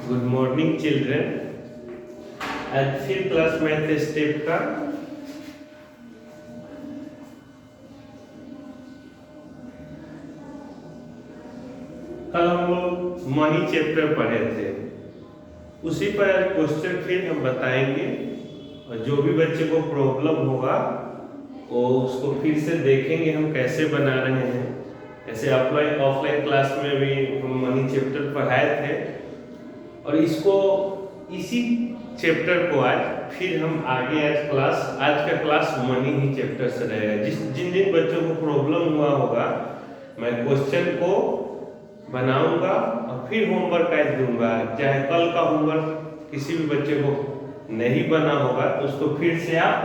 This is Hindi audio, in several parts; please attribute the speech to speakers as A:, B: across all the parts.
A: Good morning children. आज फिर क्लास मैथ स्टेप का कल हम लोग मनी चैप्टर पढ़े थे, उसी पर क्वेश्चन फिर हम बताएंगे और जो भी बच्चे को प्रॉब्लम होगा वो उसको फिर से देखेंगे हम कैसे बना रहे हैं। ऐसे ऑफलाइन क्लास में भी हम मनी चैप्टर पढ़ाए थे और इसको इसी चैप्टर को आज फिर हम आगे आज का क्लास मनी ही चैप्टर से रहेगा। जिन जिन बच्चों को प्रॉब्लम हुआ होगा मैं क्वेश्चन को बनाऊंगा और फिर होमवर्क आज दूंगा। चाहे कल का होमवर्क किसी भी बच्चे को नहीं बना होगा तो उसको फिर से आप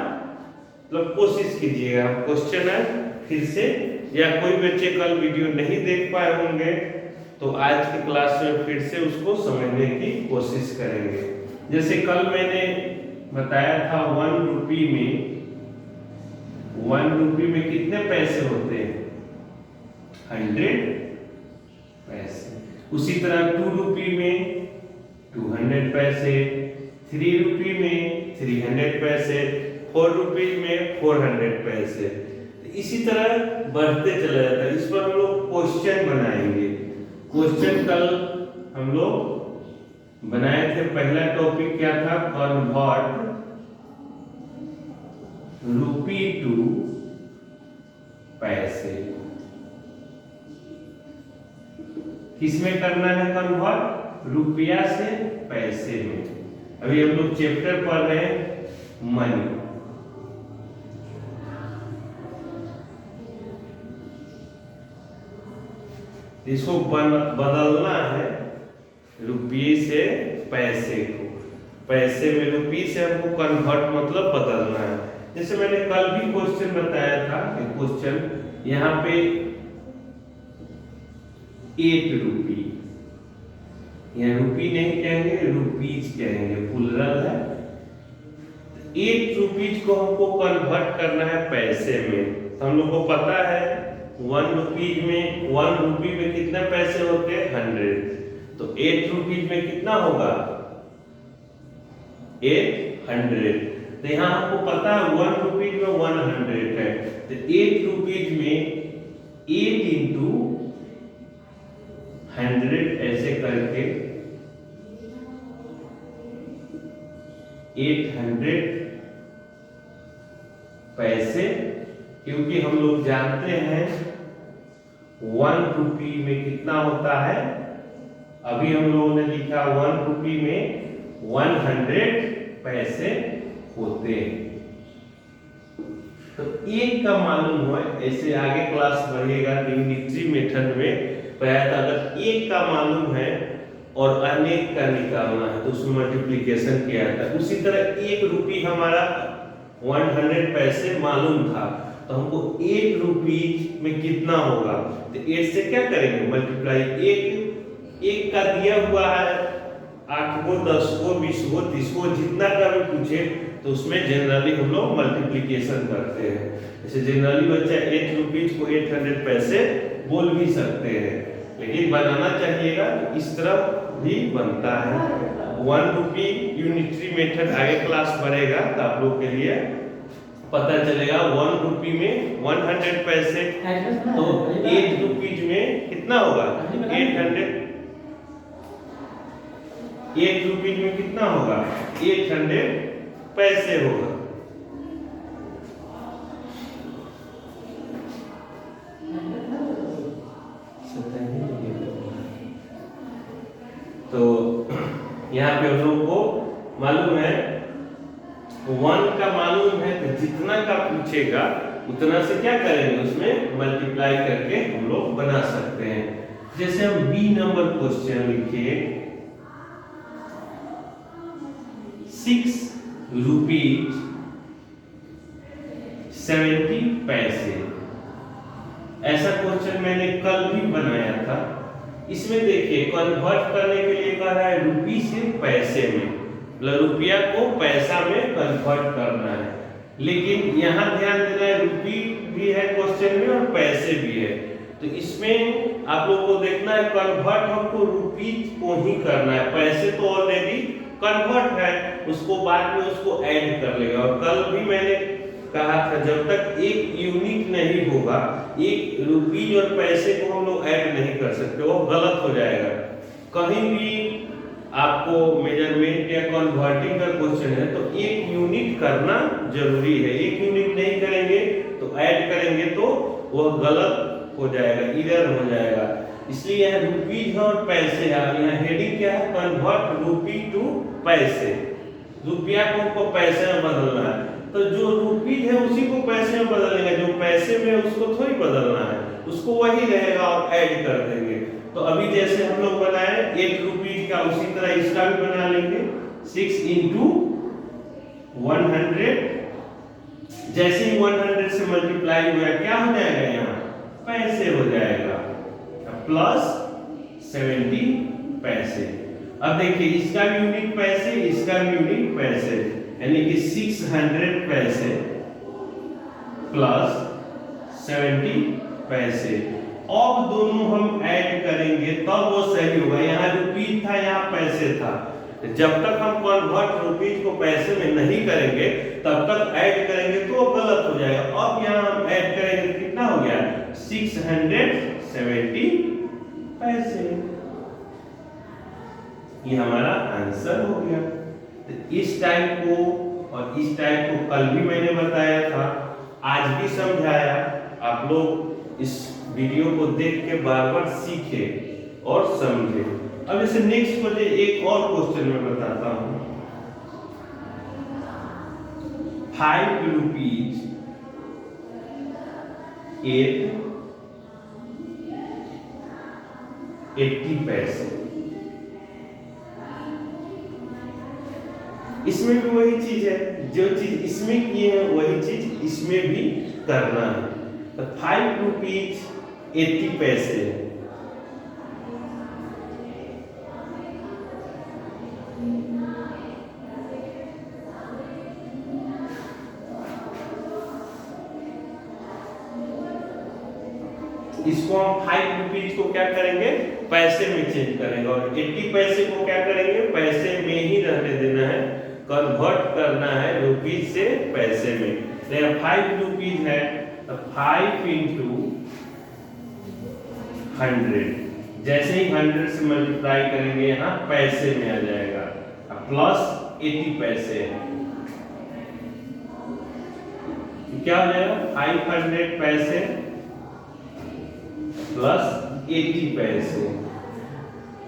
A: मतलब कोशिश कीजिएगा। क्वेश्चन है फिर से, या कोई बच्चे कल वीडियो नहीं देख पाए होंगे तो आज की क्लास में फिर से उसको समझने की कोशिश करेंगे। जैसे कल मैंने बताया था 1 रुपी में कितने पैसे होते हैं? 100 पैसे। उसी तरह 2 रुपी में 200 पैसे, 3 रुपी में 300 पैसे, 4 रुपी में 400 पैसे। इसी तरह बढ़ते चला जाता है। इस पर हम लोग क्वेश्चन बनाएंगे। क्वेश्चन कल हम लोग बनाए थे। पहला टॉपिक क्या था? कन्वर्ट रुपी टू पैसे। किसमें करना है कन्वर्ट? रुपया से पैसे में। अभी हम लोग चैप्टर पढ़ रहे हैं मनी। इसको बदलना है रुपये से पैसे को। पैसे में रुपये से हमको कन्वर्ट मतलब बदलना है। जैसे मैंने कल भी क्वेश्चन बताया था, एक क्वेश्चन यहाँ पे 8 रुपी, यहाँ रुपी नहीं कहेंगे रुपीज कहेंगे, प्लुरल है। 8 रुपीज को हमको कन्वर्ट करना है पैसे में। तो हम लोग को पता है 1 रुपी में कितने पैसे होते हैं? 100। तो 8 रुपीज में कितना होगा? 800। तो यहाँ हमको पता है 1 रुपीज में 100 है। तो 8 रुपीज में 8 इंटू 100 ऐसे करके 800 पैसे। क्योंकि हम लोग जानते हैं 1 रुपी में कितना होता है। अभी हम लोगों ने लिखा 1 रुपी में 100 पैसे होते हैं। तो एक का मालूम हो, ऐसे आगे क्लास बढ़ेगा यूनिटरी मेथड में पढ़ाया था। अगर एक का मालूम है और अनेक का निकालना है तो उसमें मल्टीप्लिकेशन किया था। उसी तरह 1 रुपी हमारा 100 पैसे मालूम था, तो हमको 8 रुपी में कितना होगा? तो 8 से क्या करेंगे? मल्टीप्लाई। एक का दिया हुआ है 8 को, 10 को, 20 को, 30 को, जितना का भी पूछे तो उसमें जनरली हम लोग मल्टीप्लिकेशन करते हैं। जैसे जनरली बच्चा 8 रुपीज को 800 पैसे बोल भी सकते हैं, लेकिन बनाना चाहिएगा इस तरह भी बनता है। 1 रुपी यूनिटरी मेथड आगे क्लास बढ़ेगा तो आप लोग के लिए पता चलेगा। 1 रुपी में 100 पैसे, तो 8 रुपीज में कितना होगा? 800। 8 रुपीज में कितना होगा? 800 पैसे होगा। तो यहाँ पे हम लोग को मालूम है 1 का मालूम है, तो जितना का पूछेगा उतना से क्या करेंगे? उसमें मल्टीप्लाई करके हम लोग बना सकते हैं। जैसे हम बी नंबर क्वेश्चन लिखे 6 रुपीज 70 पैसे। ऐसा क्वेश्चन मैंने कल भी बनाया था। इसमें देखिए कन्वर्ट करने के लिए कह रहा है रुपी से पैसे में, मतलब रुपया को पैसा में कन्वर्ट करना है। लेकिन यहाँ ध्यान देना है रुपी भी है क्वेश्चन में और पैसे भी है। तो इसमें आप लोगों को देखना है कन्वर्ट हमको रुपीज को ही करना है, पैसे तो ऑलरेडी कन्वर्ट है, उसको बाद में उसको ऐड कर लेगा। और कल भी मैंने कहा था जब तक एक यूनिट नहीं होगा, एक रुपीज और पैसे को हम लोग ऐड नहीं कर सकते, वो गलत हो जाएगा। कहीं भी आपको मेजरमेंट या कन्वर्टिंग का क्वेश्चन है तो एक यूनिट करना जरूरी है, एक यूनिट नहीं करेंगे तो ऐड करेंगे तो वह गलत हो जाएगा, इरर हो जाएगा। इसलिए यहाँ रुपीज और पैसे है, यहाँ हेडिंग क्या है, कन्वर्ट रुपी टू पैसे। रुपया को पैसे में बदलना है, तो जो रुपीज है उसी को पैसे में बदलना है, जो पैसे में उसको थोड़ी बदलना है, उसको वही रहेगा और ऐड कर देंगे। तो अभी जैसे हम लोग बनाए 8 रुपीज का, उसी तरह इसका भी बना लेंगे 6 into 100। जैसे ही 100 से मल्टीप्लाई हुआ क्या हो जाएगा, यहाँ पैसे हो जाएगा, प्लस 70 पैसे। अब देखिए इसका भी यूनिट पैसे, इसका भी यूनिट पैसे, यानी कि 600 पैसे प्लस 70 पैसे। अब दोनों हम ऐड करेंगे तब वो सही होगा। यहाँ रुपीज था, यहाँ पैसे था, जब तक हम कन्वर्ट रुपीज को पैसे में नहीं करेंगे तब तक ऐड करेंगे तो वो गलत हो जाएगा। अब यहाँ हम ऐड करेंगे तो कितना हो गया, 670 पैसे। ये हमारा आंसर हो गया। तो इस टाइप को और इस टाइप को कल भी मैंने बताया था, आज भी समझाया। आप लोग इस वीडियो को देख के बार बार सीखे और समझे। अब इसे नेक्स्ट मुझे एक और क्वेश्चन में बताता हूं। 5 रुपीज 80 पैसे। इसमें भी वही चीज है, जो चीज इसमें की है वही चीज इसमें भी करना है। तो 5 रुपीज 80 पैसे। इसको हम 5 रुपीज को क्या करेंगे, पैसे में चेंज करेंगे, और 80 पैसे को क्या करेंगे, पैसे में ही रहने देना है, कन्वर्ट करना है रुपीज से पैसे में। तो यहाँ 5 रुपीज है तो 5 into 100, जैसे ही 100 से मल्टीप्लाई करेंगे यहाँ पैसे में आ जाएगा, प्लस 80 पैसे। क्या हो जाएगा, 500 पैसे प्लस 80 पैसे।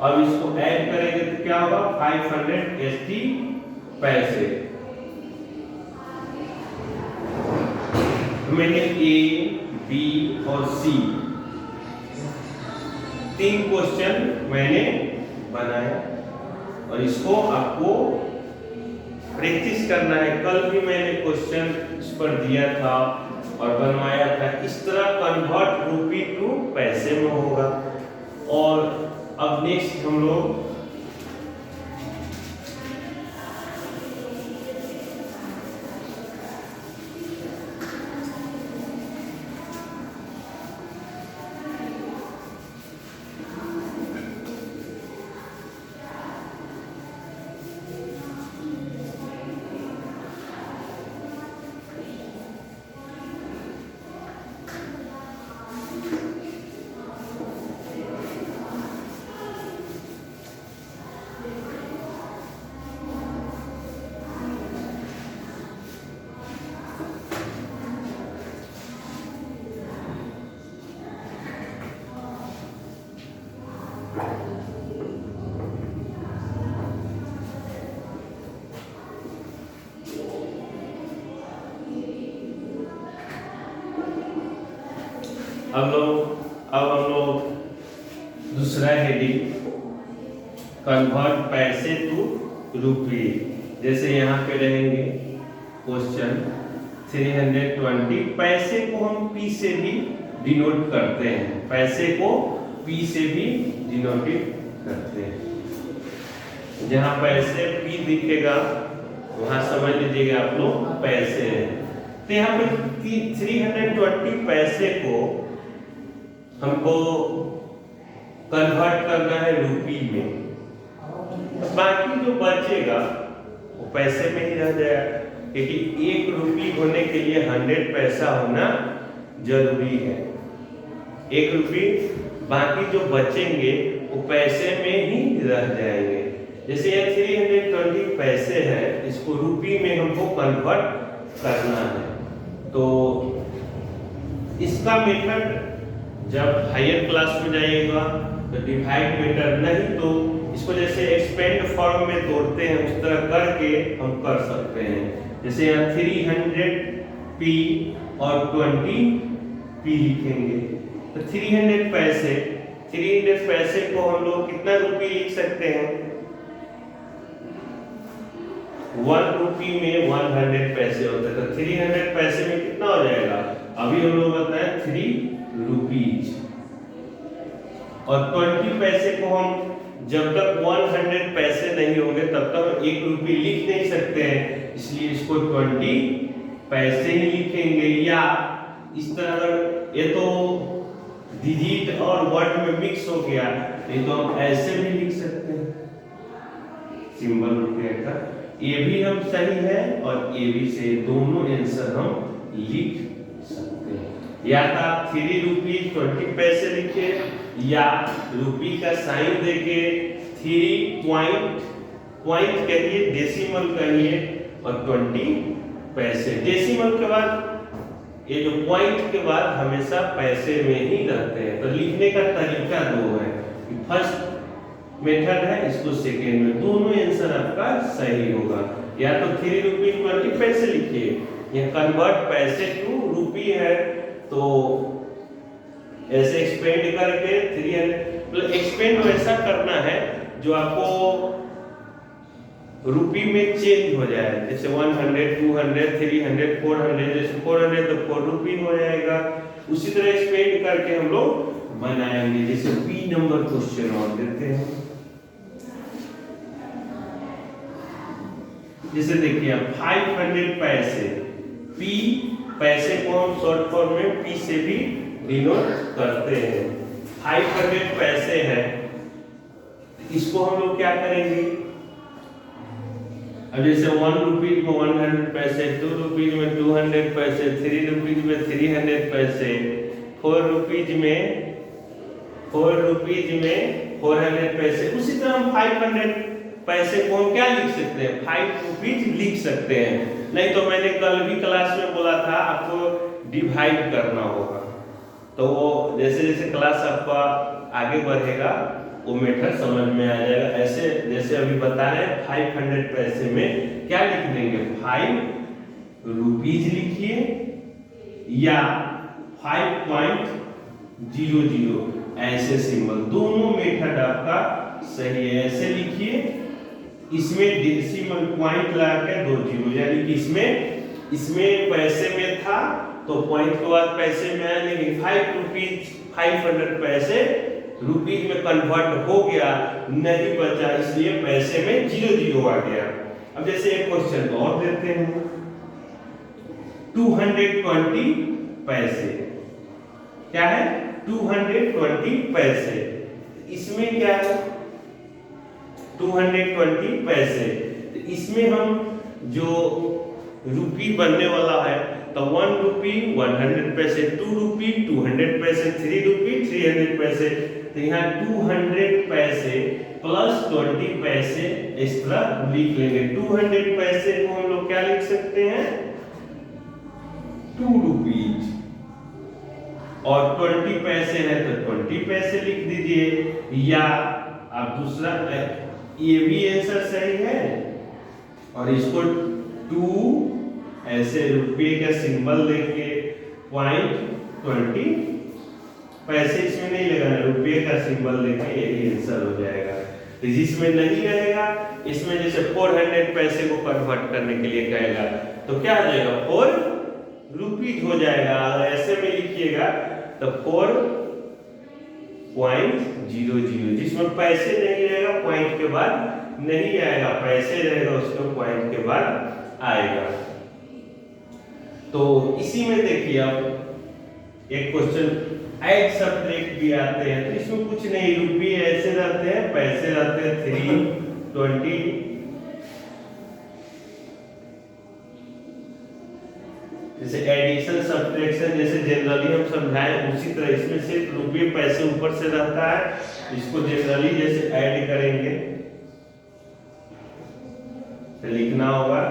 A: अब इसको ऐड करेंगे तो क्या होगा, 580 पैसे। मैंने ए, बी और सी 3 क्वेश्चन मैंने बनाया और इसको आपको प्रैक्टिस करना है। कल भी मैंने क्वेश्चन इस पर दिया था और बनवाया था। इस तरह कन्वर्ट रुपी टू पैसे में होगा। और अब नेक्स्ट हम लोग अब हम लोग दूसरा हेडिंग कन्वर्ट पैसे टू रुपये। जैसे यहाँ पे रहेंगे क्वेश्चन 320। पैसे को हम पी से भी डिनोट करते हैं, पैसे को पी से भी डिनोट करते हैं। जहाँ पैसे पी दिखेगा वहां समझ लीजिएगा आप लोग पैसे हैं। तो यहाँ पे 320 पैसे को हमको कन्वर्ट करना है रुपी में, बाकी जो बचेगा वो पैसे में ही रह जाएगा, क्योंकि 1 रुपये होने के लिए 100 पैसा होना जरूरी है। 1 रुपये, बाकी जो बचेंगे वो पैसे में ही रह जाएंगे। जैसे ये 320 पैसे है, इसको रुपये में हमको कन्वर्ट करना है। तो इसका मेथड जब हायर क्लास में जाइएगा तो डिवाइड मेथड, नहीं तो इसको जैसे एक्सपेंड फॉर्म में तोड़ते हैं उस तरह करके हम कर सकते हैं। जैसे यहाँ 300p और 20p लिखेंगे तो 300 पैसे को हम लोग कितना रुपये लिख सकते हैं? 1 रुपये में 100 पैसे होते हैं, तो 300 पैसे में कितना हो जाएगा? अभी हम लोग बताएं 3 रुपीज। और 20 पैसे को हम जब तक 100 पैसे नहीं होंगे तब तक हम 1 रुपये लिख नहीं सकते हैं, इसलिए इसको 20 पैसे ही लिखेंगे। या इस तरह अगर ये तो डिजिट और वर्ड में मिक्स हो गया, नहीं तो हम ऐसे भी लिख सकते हैं सिंबल रुपये का। ये भी हम सही है और ये भी से दोनों आंसर हम लिख सकते हैं। या तो आप 3 रुपये 20 पैसे लिखे, या रुपये का साइन देके 3 पॉइंट कहिए, डेसिमल कहिए और 20 पैसे। डेसिमल के बाद ये जो पॉइंट के बाद हमेशा पैसे में ही रहते हैं। तो लिखने का तरीका 2 है, फर्स्ट मेथड है, इसको सेकेंड में। दोनों आंसर आपका सही होगा। या तो 3 रुपये 20 पैसे लिखिए, यह कन्वर्ट पैसे टू रुपये है, तो ऐसे एक्सपेंड करके 300, मतलब एक्सपेंड वैसा करना है जो आपको रुपये में चेंज हो जाए। जैसे 100, 200, 300, 400, जैसे 400 तो 4 रुपये हो जाएगा। उसी तरह एक्सपेंड करके हम लोग बनाएंगे। जैसे बी नंबर क्वेश्चन और देते हैं, जैसे देखिए 500 पैसे, पी पैसे को हम शॉर्ट फॉर्म में पी से भी डिनोट करते हैं। 500 पैसे है, इसको हम लोग क्या करेंगे? अब जैसे 1 रुपये में 100 पैसे, 2 रुपये में 200 पैसे, 3 रुपये में 300 पैसे, 4 रुपये में 400 पैसे। उसी तरह हम 500 पैसे को हम क्या लिख सकते हैं? 5 रुपीज लिख सकते हैं। नहीं तो मैंने कल भी क्लास में बोला था आपको डिवाइड करना होगा, तो वो जैसे जैसे क्लास आपका आगे बढ़ेगा वो मेथड समझ में आ जाएगा। ऐसे जैसे अभी बता रहे हैं 500 पैसे में क्या लिख देंगे? 5 रुपीज लिखिए या 5.00 ऐसे सिंबल। दोनों मेथड आपका सही है। ऐसे लिखिए, इसमें डेसिमल पॉइंट लगा के 2 जीरो, यानी कि इसमें पैसे में था तो पॉइंट के बाद पैसे में आया, लेकिन 5 रुपीज 500 पैसे रुपीज में कन्वर्ट हो गया, नहीं बचा, इसलिए पैसे में 00 आ गया। अब जैसे एक क्वेश्चन और देते हैं, 220 पैसे क्या है? 220 पैसे। इसमें क्या है? 220 पैसे। इसमें हम जो रुपये बनने वाला है तो 1 रुपये 100 पैसे, 2 रुपये 200 पैसे, 3 रुपये 300 पैसे। तो यहाँ 200 पैसे प्लस 20 पैसे इस तरह लिख लेंगे। 200 पैसे को हम लोग क्या लिख सकते हैं? 2 रुपीज। और 20 पैसे है तो 20 पैसे लिख दीजिए। या आप दूसरा, ये भी आंसर सही है, और इसको 2 ऐसे रुपये का सिंबल लेके 0.20 पैसे इसमें नहीं लगाना, रुपये का सिंबल लेके यही आंसर हो जाएगा। तो जिसमें नहीं रहेगा, इसमें जैसे 400 पैसे को कन्वर्ट करने के लिए कहेगा तो क्या हो जाएगा? 4 रुपीज हो जाएगा। ऐसे में लिखिएगा तो 4.00, जिसमें पैसे नहीं रहेगा पॉइंट के बाद नहीं आएगा, पैसे रहेगा उसके पॉइंट के बाद आएगा। तो इसी में देखिए आप एक क्वेश्चन ऐड सब्ट्रैक्ट भी आते हैं। तो इसमें कुछ नहीं, रुपये ऐसे रहते हैं, पैसे रहते हैं 320। जैसे एडिशन सब्ट्रैक्शन जैसे जनरली हम समझाएं उसी तरह इसमें सिर्फ रुपये पैसे ऊपर से रहता है। इसको जनरली जैसे ऐड करेंगे तो लिखना होगा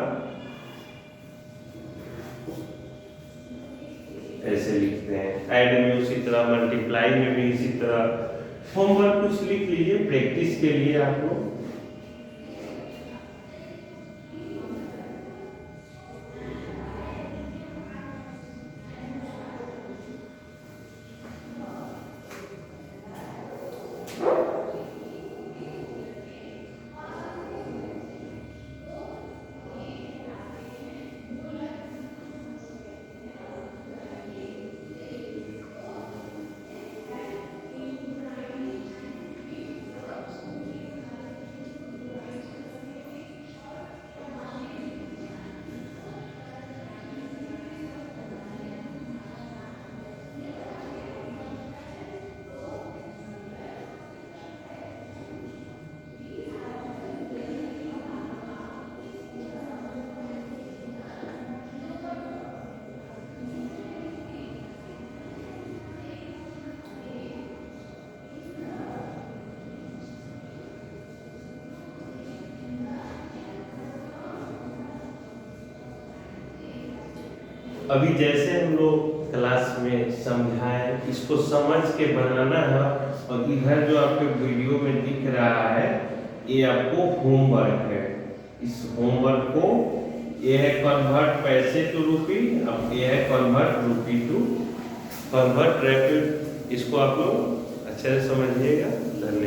A: ऐसे लिखते हैं। ऐड में उसी तरह, मल्टीप्लाई में भी इसी तरह। होमवर्क कुछ लिख लीजिए प्रैक्टिस के लिए आप लोग। अभी जैसे हम लोग क्लास में समझाएं, इसको समझ के बनाना है। और इधर जो आपके वीडियो में दिख रहा है ये आपको होमवर्क है। इस होमवर्क को, ये है कन्वर्ट पैसे टू रुपी, अब ये है convert rupee to convert rapid. इसको आप लोग अच्छे से समझिएगा। धन्यवाद।